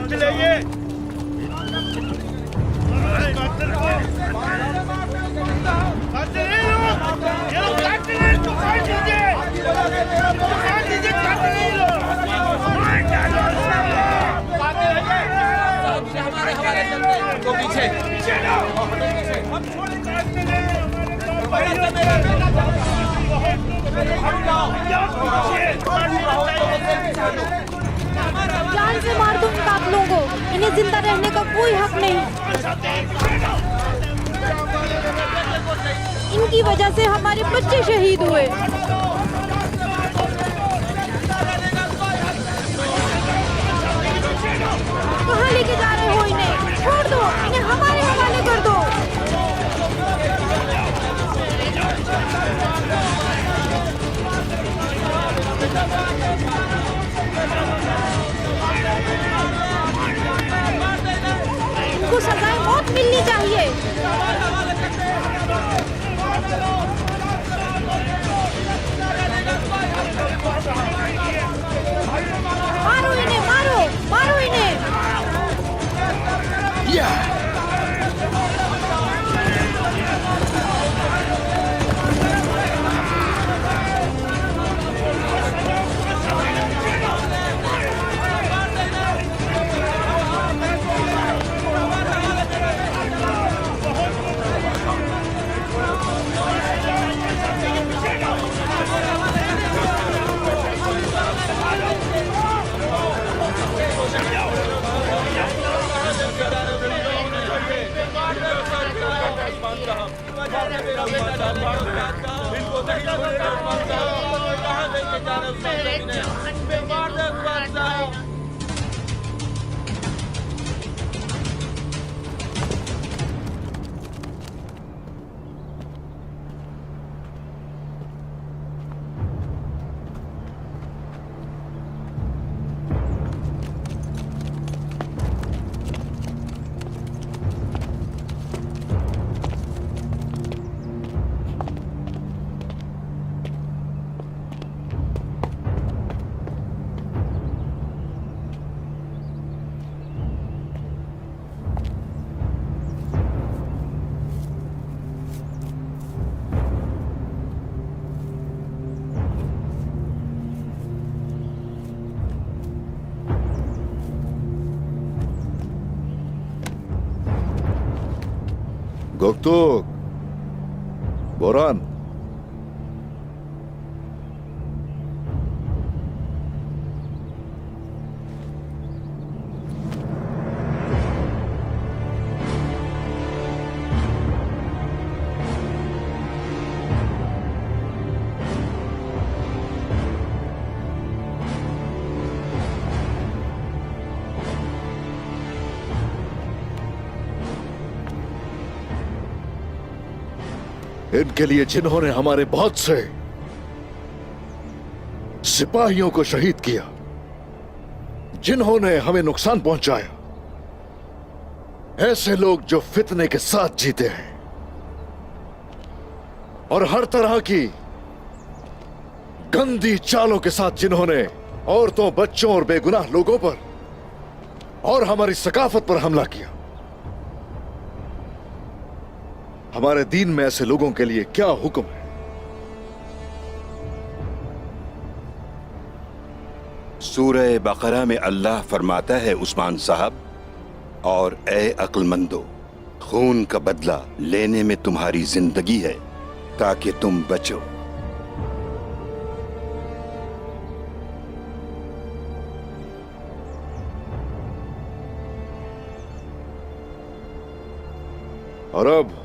कातिल है ये कातिल को कातिल है ये लोग कातिल है इसको मार दीजिए कातिल है ये लोग मार डालो कातिल है ये हमारे हवाले चलते हैं तो पीछे पीछे लो हम छोड़ कातिल है जान से मार दो इन कातलों को, इन्हें जिंदा रहने का कोई हक नहीं। इनकी वजह से हमारे बच्चे शहीद हुए। कहाँ लेके जा रहे हो इन्हें? छोड़ दो, इन्हें हमारे हवाले कर दो। इनको सजाए मौत मिलनी चाहिए। मारो इन्हें, मारो मारो इन्हें। Göktürk, Boran. इनके लिए जिन्होंने हमारे बहुत से सिपाहियों को शहीद किया, जिन्होंने हमें नुकसान पहुंचाया, ऐसे लोग जो फितने के साथ जीते हैं और हर तरह की गंदी चालों के साथ जिन्होंने औरतों, बच्चों और बेगुनाह लोगों पर और हमारी सकाफत पर हमला किया, हमारे दीन में ऐसे लोगों के लिए क्या हुक्म है? सूरह बकरा में अल्लाह फरमाता है, उस्मान साहब, और ए अक्लमंदो, खून का बदला लेने में तुम्हारी जिंदगी है ताकि तुम बचो। और अब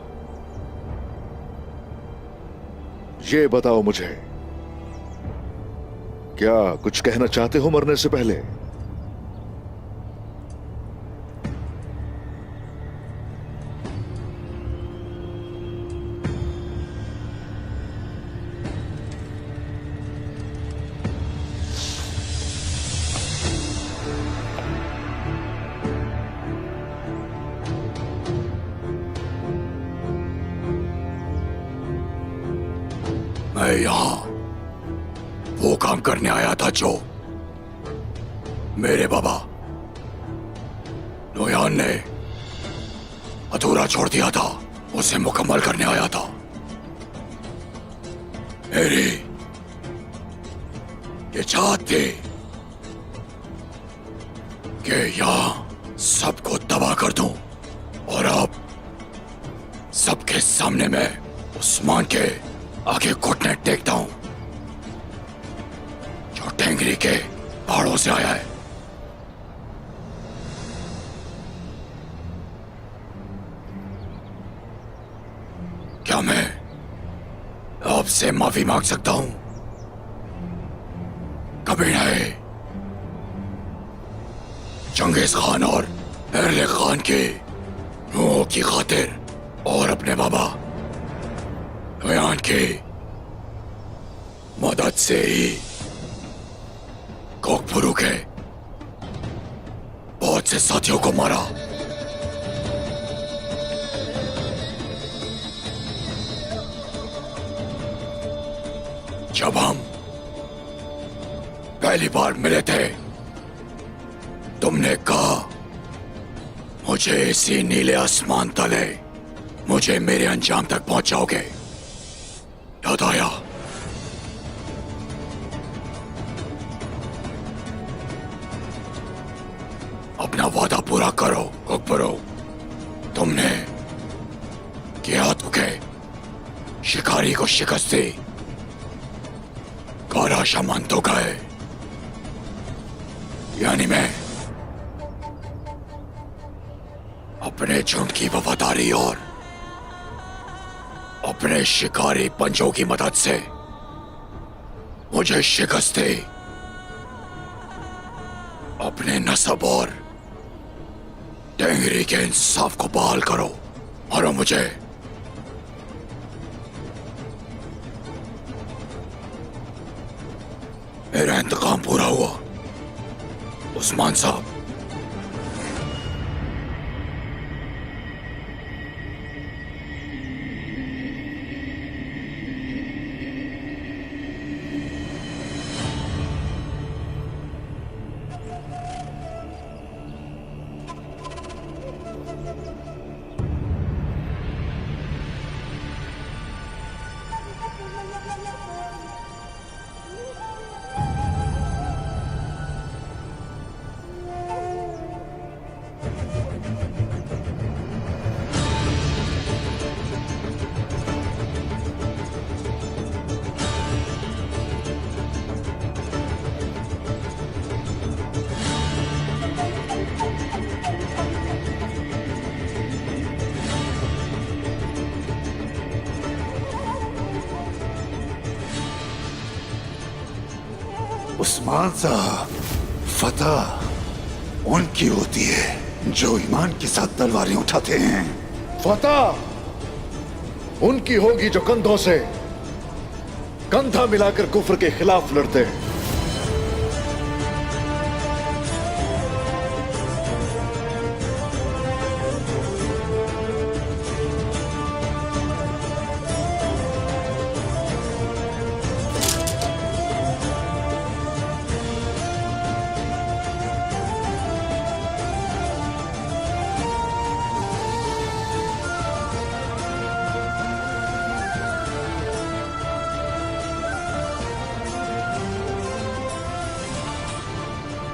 ये बताओ मुझे, क्या कुछ कहना चाहते हो मरने से पहले? मैं यहां वो काम करने आया था जो मेरे बाबा नोयान ने अधूरा छोड़ दिया था, उसे मुकम्मल करने आया था। मेरी ये चाहत थी कि यहां सबको तबाह कर दूं और अब सबके सामने मैं उस्मान के आगे घुटने टेकता हूं, जो टेंगरी के पहाड़ों से आया है। क्या मैं आपसे माफी मांग सकता हूं? कभी नहीं। चंगेज खान और एरले खान के मुंह की खातिर और अपने बाबा नोयान की मदद से ही कोकपुरु के बहुत से साथियों को मारा। जब हम पहली बार मिले थे, तुमने कहा मुझे इसी नीले आसमान तले मुझे मेरे अंजाम तक पहुंचाओगे। याद आया? अपना वादा पूरा करो कोकपुरु। तुमने किया तो के शिकारी को शिकस्त दी, काराशा मान तो गए, यानी मैं अपने झुंड की वफादारी और अपने शिकारी पंजों की मदद से मुझे शिकस्त दी। अपने नस्ब और टेंगरी के इंसाफ को बहाल करो और मुझे मेरा इंतकाम पूरा हुआ उस्मान साहब। उस्मान साहब, फतह उनकी होती है जो ईमान के साथ तलवारें उठाते हैं। फतह उनकी होगी जो कंधों से कंधा मिलाकर कुफ्र के खिलाफ लड़ते हैं।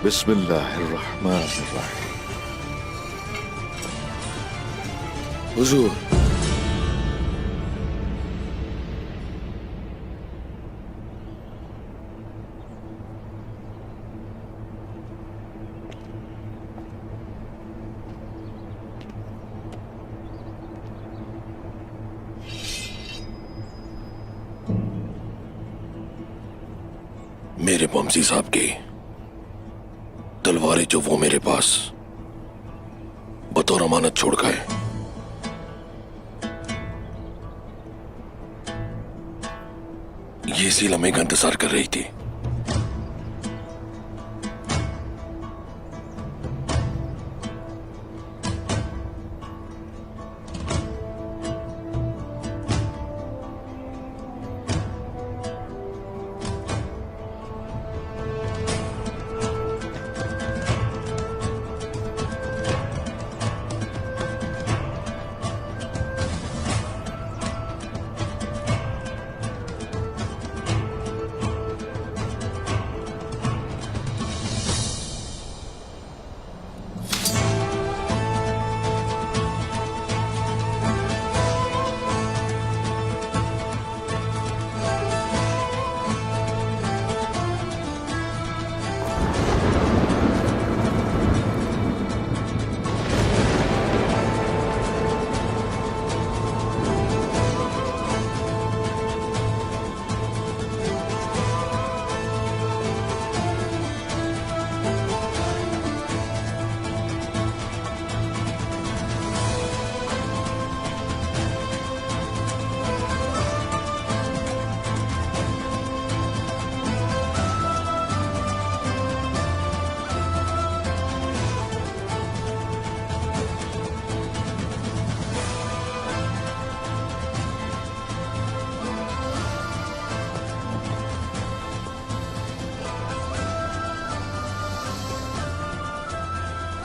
बिस्मिल्लाहिर्रहमानिर्रहीम। हुजूर, मेरे बमसी साहब की तलवारें जो वो मेरे पास बतौर अमानत छोड़ गए, ये इसी लम्हे का इंतजार कर रही थी।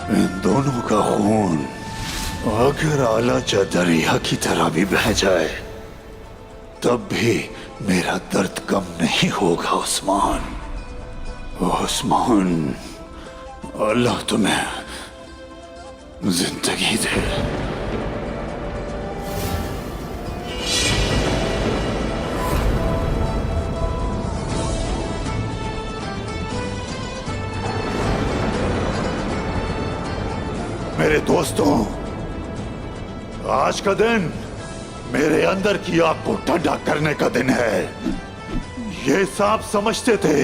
इन दोनों का खून अगर आला दरिया की तरह भी बह जाए तब भी मेरा दर्द कम नहीं होगा उस्मान। उस्मान, अल्लाह तुम्हें जिंदगी दे। मेरे दोस्तों, आज का दिन मेरे अंदर की आग को ठंडा करने का दिन है। ये सांप समझते थे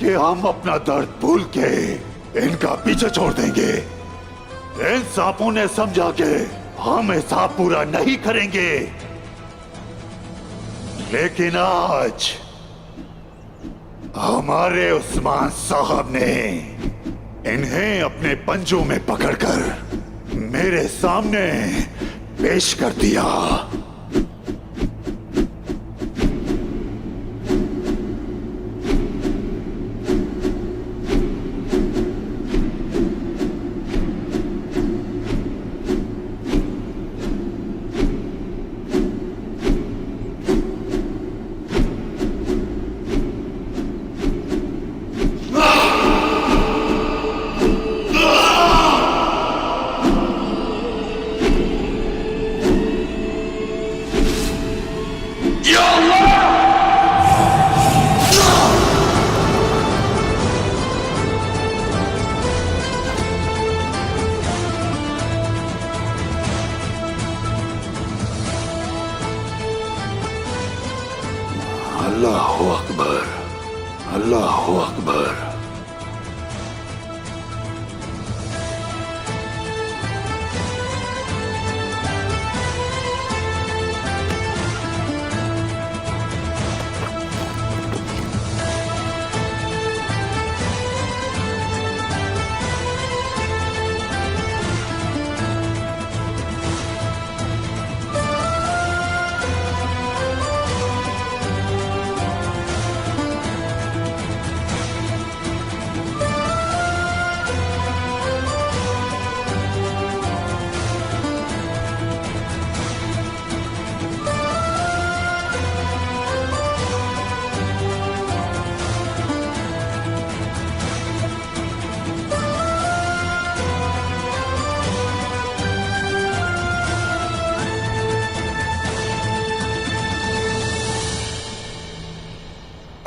कि हम अपना दर्द भूल के इनका पीछे छोड़ देंगे। इन सांपों ने समझा कि हम हिसाब पूरा नहीं करेंगे, लेकिन आज हमारे उस्मान साहब ने इन्हें अपने पंजों में पकड़कर मेरे सामने पेश कर दिया। अल्लाहु अकबर, अल्लाहु अकबर।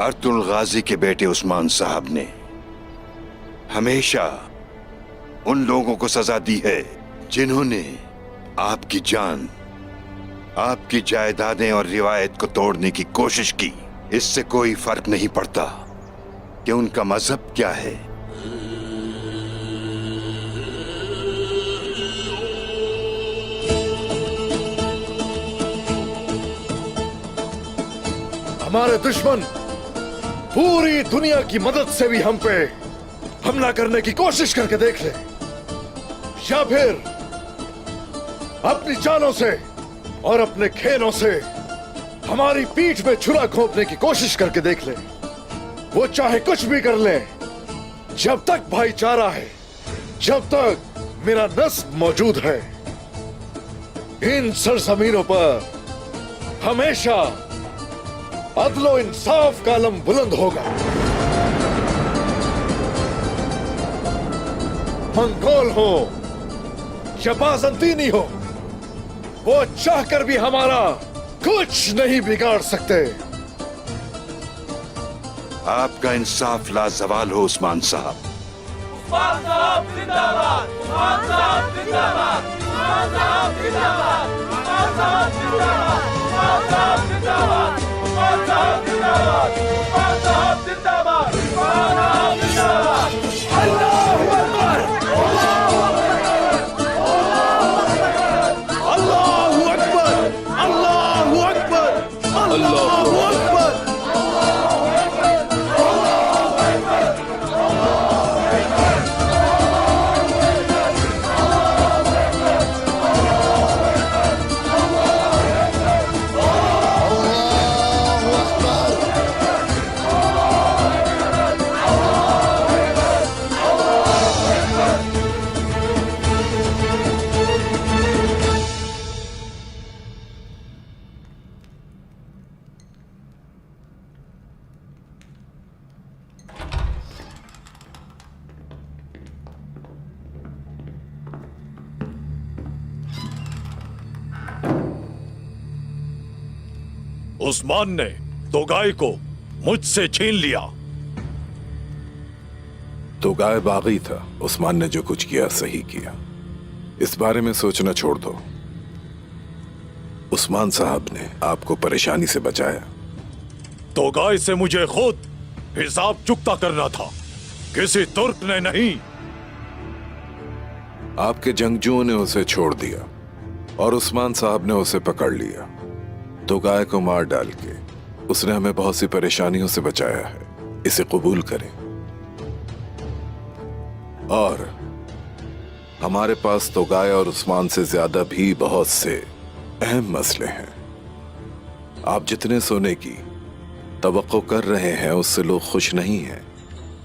अर्तुल गाजी के बेटे उस्मान साहब ने हमेशा उन लोगों को सजा दी है जिन्होंने आपकी जान, आपकी जायदादें और रिवायत को तोड़ने की कोशिश की। इससे कोई फर्क नहीं पड़ता कि उनका मजहब क्या है। हमारे दुश्मन पूरी दुनिया की मदद से भी हम पे हमला करने की कोशिश करके देख ले, या फिर अपनी जानों से और अपने खेलों से हमारी पीठ में छुरा घोंपने की कोशिश करके देख ले। वो चाहे कुछ भी कर ले, जब तक भाईचारा है, जब तक मेरा नस्ब मौजूद है, इन सरजमीनों पर हमेशा अदलो इंसाफ का अलम बुलंद होगा। मंगोल हो या बाज़ंतीनी हो, वो चाहकर भी हमारा कुछ नहीं बिगाड़ सकते। आपका इंसाफ लाजवाल हो उस्मान साहब। उस्मान साहब जिंदाबाद, उस्मान साहब जिंदाबाद, उस्मान साहब जिंदाबाद, उस्मान साहब जिंदाबाद, उस्मान साहब जिंदाबाद, उस्मान साहब जिंदाबाद, उस्मान साहब जिंदाबाद, उस्मान साहब जिंदाबाद। अल्लाहू अकबर, अल्लाहू अकबर, अल्लाहू अकबर, अल्लाहू अकबर। उस्मान ने तोगाई को मुझसे छीन लिया। तोगाई बागी था। उस्मान ने जो कुछ किया सही किया, इस बारे में सोचना छोड़ दो। उस्मान साहब ने आपको परेशानी से बचाया। तोगाई से मुझे खुद हिसाब चुकता करना था, किसी तुर्क ने नहीं। आपके जंगजुओं ने उसे छोड़ दिया और उस्मान साहब ने उसे पकड़ लिया। तोगाई को मार डाल के उसने हमें बहुत सी परेशानियों से बचाया है, इसे कबूल करें। और हमारे पास तोगाई और उस्मान से ज्यादा भी बहुत से अहम मसले हैं। आप जितने सोने की तवक्को कर रहे हैं उससे लोग खुश नहीं हैं।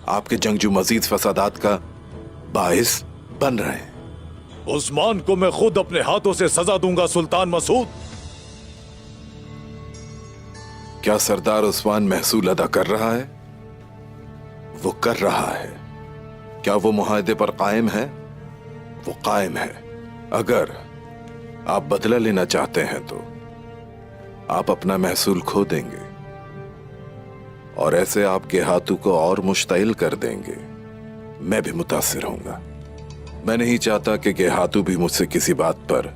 आपके जंगजू मजीद फसादात का बाइस बन रहे हैं। उस्मान को मैं खुद अपने हाथों से सजा दूंगा सुल्तान मसूद। क्या सरदार उस्मान महसूल अदा कर रहा है? वो कर रहा है। क्या वो मुआहदे पर कायम है? वो कायम है। अगर आप बदला लेना चाहते हैं तो आप अपना महसूल खो देंगे और ऐसे आपके हाथों को और मुश्तइल कर देंगे। मैं भी मुतासिर होऊंगा। मैं नहीं चाहता कि गेहातू भी मुझसे किसी बात पर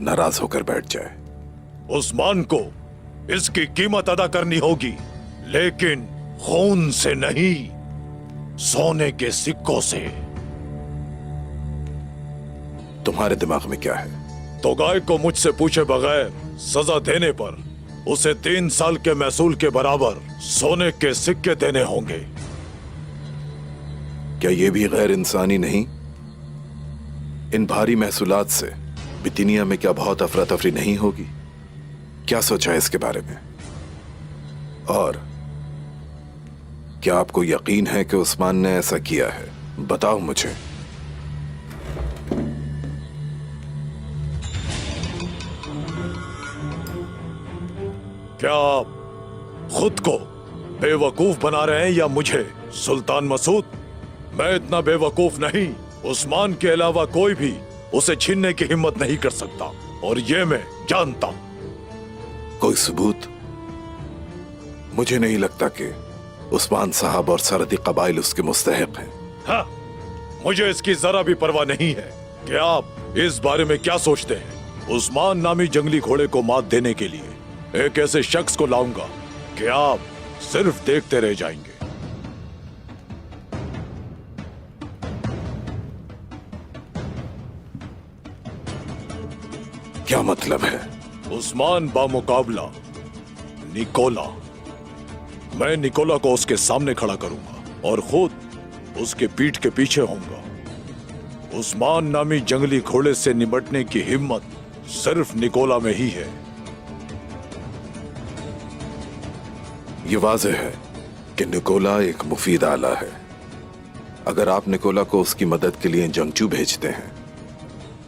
नाराज होकर बैठ जाए। उस्मान को इसकी कीमत अदा करनी होगी, लेकिन खून से नहीं, सोने के सिक्कों से। तुम्हारे दिमाग में क्या है? तोगाई को मुझसे पूछे बगैर सजा देने पर उसे 3 साल के महसूल के बराबर सोने के सिक्के देने होंगे। क्या यह भी गैर इंसानी नहीं? इन भारी महसूलात से बितिनिया में क्या बहुत अफरा तफरी नहीं होगी? क्या सोचा है इसके बारे में? और क्या आपको यकीन है कि उस्मान ने ऐसा किया है? बताओ मुझे। क्या आप खुद को बेवकूफ बना रहे हैं या मुझे? सुल्तान मसूद, मैं इतना बेवकूफ नहीं। उस्मान के अलावा कोई भी उसे छीनने की हिम्मत नहीं कर सकता, और ये मैं जानता हूं। कोई सबूत? मुझे नहीं लगता कि उस्मान साहब और सरहदी कबाइल उसके मुस्तहिक हैं। हाँ, मुझे इसकी जरा भी परवाह नहीं है कि आप इस बारे में क्या सोचते हैं। उस्मान नामी जंगली घोड़े को मात देने के लिए एक ऐसे शख्स को लाऊंगा कि आप सिर्फ देखते रह जाएंगे। क्या मतलब है? उस्मान बामुकाबला निकोला। मैं निकोला को उसके सामने खड़ा करूंगा और खुद उसके पीठ के पीछे होऊंगा। उस्मान नामी जंगली घोड़े से निपटने की हिम्मत सिर्फ निकोला में ही है। यह वाज़ेह है कि निकोला एक मुफीद आला है। अगर आप निकोला को उसकी मदद के लिए जंगजू भेजते हैं,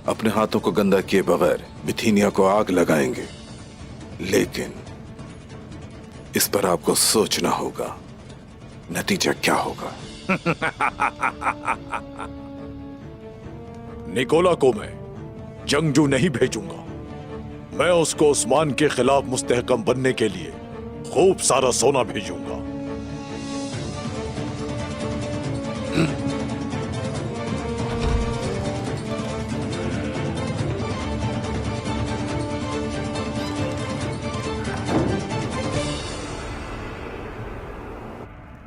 अपने हाथों को गंदा किए बगैर बिथिनिया को आग लगाएंगे, लेकिन इस पर आपको सोचना होगा नतीजा क्या होगा। निकोला को मैं जंगजू नहीं भेजूंगा। मैं उसको उस्मान के खिलाफ मुस्तहकम बनने के लिए खूब सारा सोना भेजूंगा।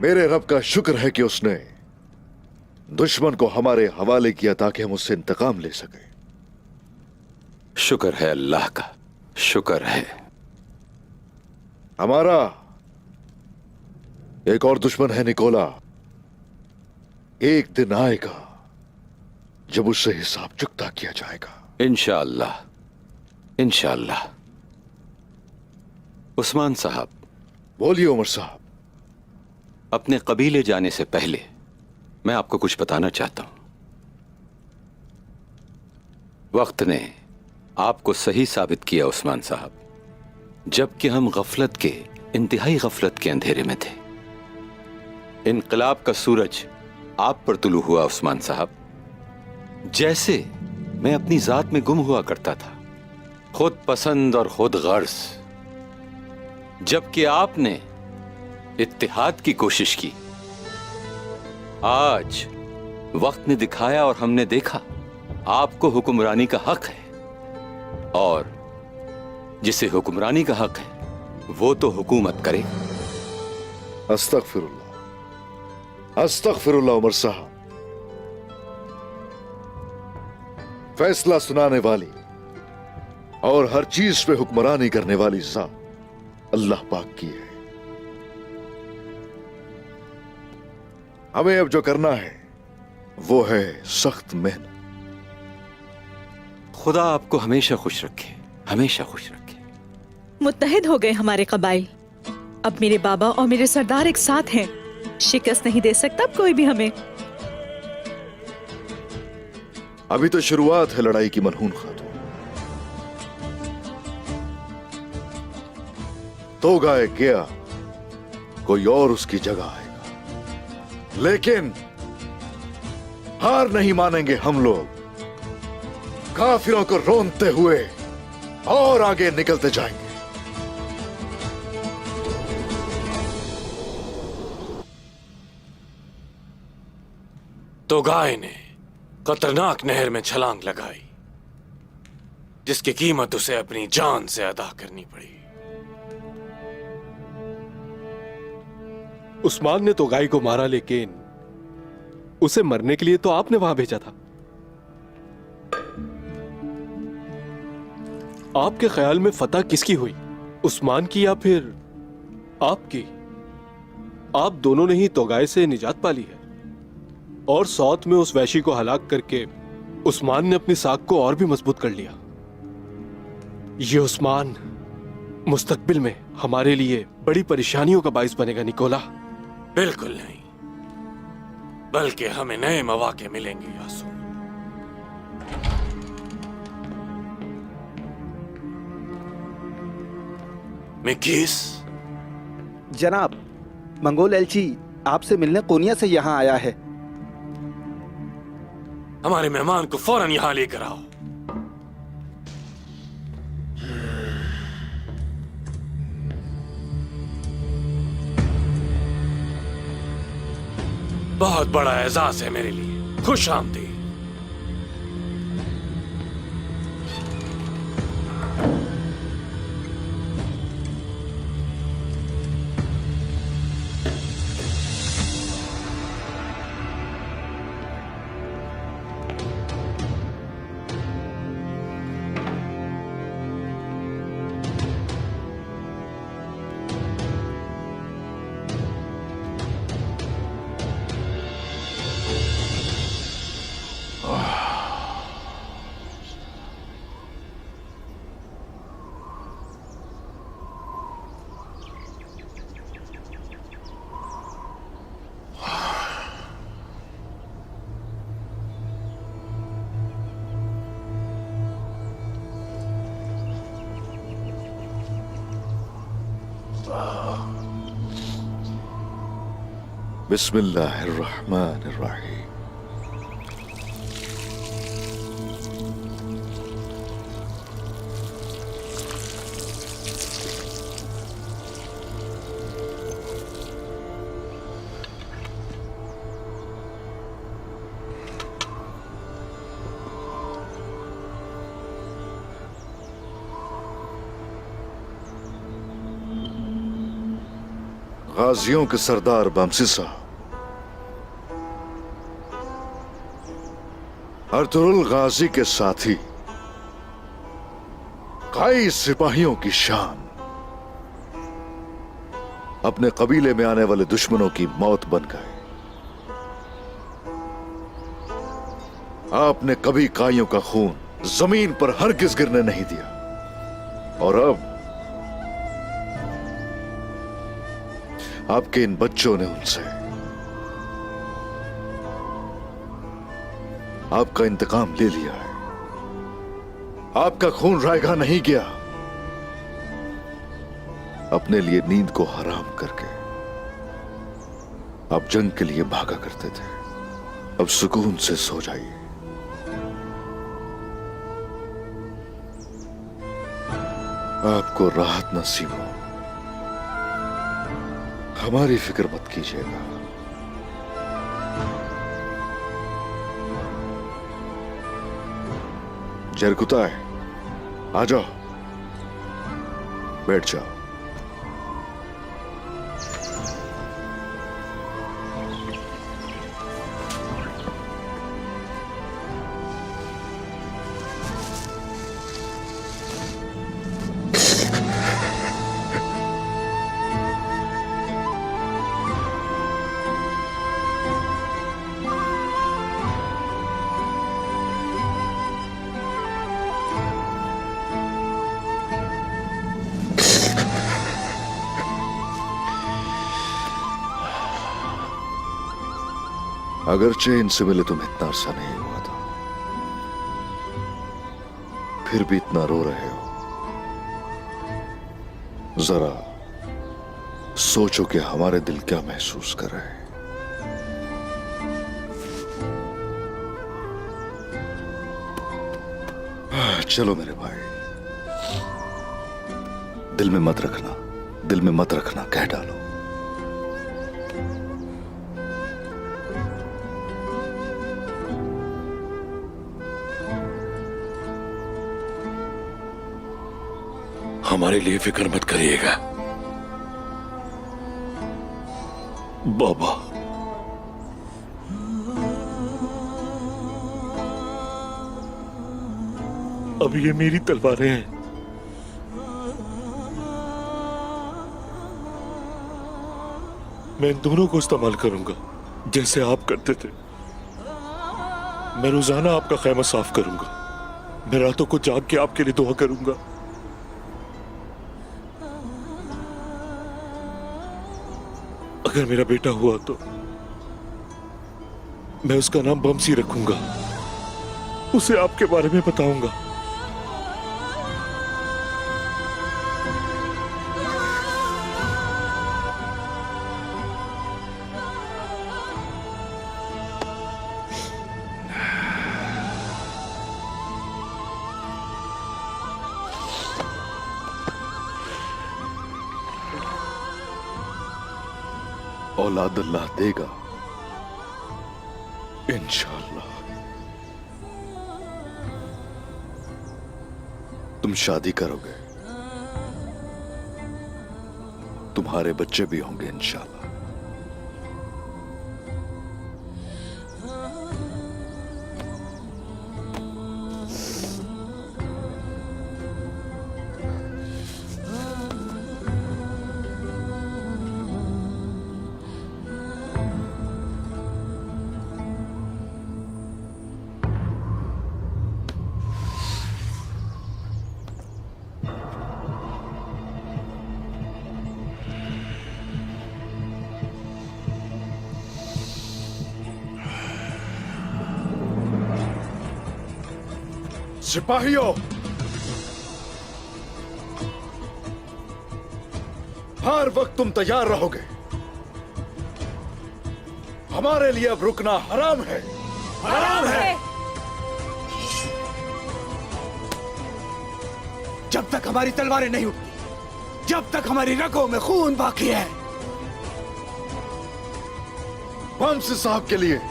मेरे रब का शुक्र है कि उसने दुश्मन को हमारे हवाले किया ताकि हम उससे इंतकाम ले सके। शुक्र है अल्लाह का, शुक्र है। हमारा एक और दुश्मन है निकोला। एक दिन आएगा जब उससे हिसाब चुकता किया जाएगा। इंशाअल्लाह, इंशाअल्लाह। उस्मान साहब, बोलिए उमर साहब। अपने कबीले जाने से पहले मैं आपको कुछ बताना चाहता हूं। वक्त ने आपको सही साबित किया उस्मान साहब, जबकि हम गफलत के, इंतहाई गफलत के अंधेरे में थे। इनकलाब का सूरज आप पर तुलू हुआ उस्मान साहब। जैसे मैं अपनी जात में गुम हुआ करता था, खुद पसंद और खुद गर्ज। जबकि आपने इत्तेहाद की कोशिश की। आज वक्त ने दिखाया और हमने देखा आपको हुक्मरानी का हक है, और जिसे हुक्मरानी का हक है वो तो हुकूमत करे। अस्तगफिरुल्लाह, अस्तगफिरुल्लाह उमर साहब। फैसला सुनाने वाली और हर चीज पे हुक्मरानी करने वाली ज़ात अल्लाह पाक की है। हमें अब जो करना है वो है सख्त मेहनत। खुदा आपको हमेशा खुश रखे, हमेशा खुश रखे। मुत्तहिद हो गए हमारे कबाइल। अब मेरे बाबा और मेरे सरदार एक साथ हैं। शिकस्त नहीं दे सकता अब कोई भी हमें। अभी तो शुरुआत है लड़ाई की मनहून खातून। तो गाय गया, कोई और उसकी जगह आएगा, लेकिन हार नहीं मानेंगे हम लोग। काफिरों को रोनते हुए और आगे निकलते जाएंगे। तो गाय ने खतरनाक नहर में छलांग लगाई, जिसकी कीमत उसे अपनी जान से अदा करनी पड़ी। उस्मान ने तो गाय को मारा, लेकिन उसे मरने के लिए तो आपने वहां भेजा था। आपके ख्याल में फतह किसकी हुई, उस्मान की या फिर आपकी? आप दोनों ने ही तोगाय से निजात पाली है, और सौत में उस वैशी को हलाक करके उस्मान ने अपनी साख को और भी मजबूत कर लिया। ये उस्मान मुस्तकबिल में हमारे लिए बड़ी परेशानियों का बाइस बनेगा निकोला। बिल्कुल नहीं, बल्कि हमें नए मौके मिलेंगे यासू। मिकीस, जनाब, मंगोल एलची आपसे मिलने कोनिया से यहाँ आया है। हमारे मेहमान को फौरन यहां लेकर आओ। बहुत बड़ा एजाज है मेरे लिए। खुश आमदीद। बिस्मिल्लाहिर्रहमानिर्रहीम। गाजियों के सरदार बमसी साहब, अर्तुरुल गाजी के साथी, कई सिपाहियों की शान, अपने कबीले में आने वाले दुश्मनों की मौत बन गए। आपने कभी काइयों का खून जमीन पर हरगिज गिरने नहीं दिया, और अब आपके इन बच्चों ने उनसे आपका इंतकाम ले लिया है। आपका खून रायगा नहीं गया। अपने लिए नींद को हराम करके आप जंग के लिए भागा करते थे। अब सुकून से सो जाइए। आपको राहत नसीब हो। हमारी फिक्र मत कीजिएगा। जरकुता है, आ जाओ, बैठ जाओ। अगरचे इनसे मिले तुम्हें इतना अरसा नहीं हुआ था, फिर भी इतना रो रहे हो। जरा सोचो कि हमारे दिल क्या महसूस कर रहे हैं। चलो मेरे भाई, दिल में मत रखना, दिल में मत रखना, कह डालो। हमारे लिए फिक्र मत करिएगा बाबा। अब ये मेरी तलवारें हैं, मैं इन दोनों को इस्तेमाल करूंगा जैसे आप करते थे। मैं रोजाना आपका खैमा साफ करूंगा, मैं रातों को जाग के आपके लिए दुआ करूंगा। अगर मेरा बेटा हुआ तो मैं उसका नाम बमसी रखूंगा, उसे आपके बारे में बताऊंगा। औलाद अल्लाह देगा इंशाअल्लाह। तुम शादी करोगे, तुम्हारे बच्चे भी होंगे इंशाअल्लाह। सिपाहियों, हर वक्त तुम तैयार रहोगे। हमारे लिए अब रुकना हराम है, हराम है। जब तक हमारी तलवारें नहीं उठती, जब तक हमारी रगों में खून बाकी है। बमसी साहब के लिए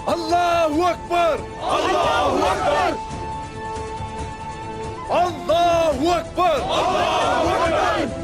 अल्लाहू अकबर, अल्लाहू अकबर, अल्लाहू अकबर, अल्लाहू अकबर।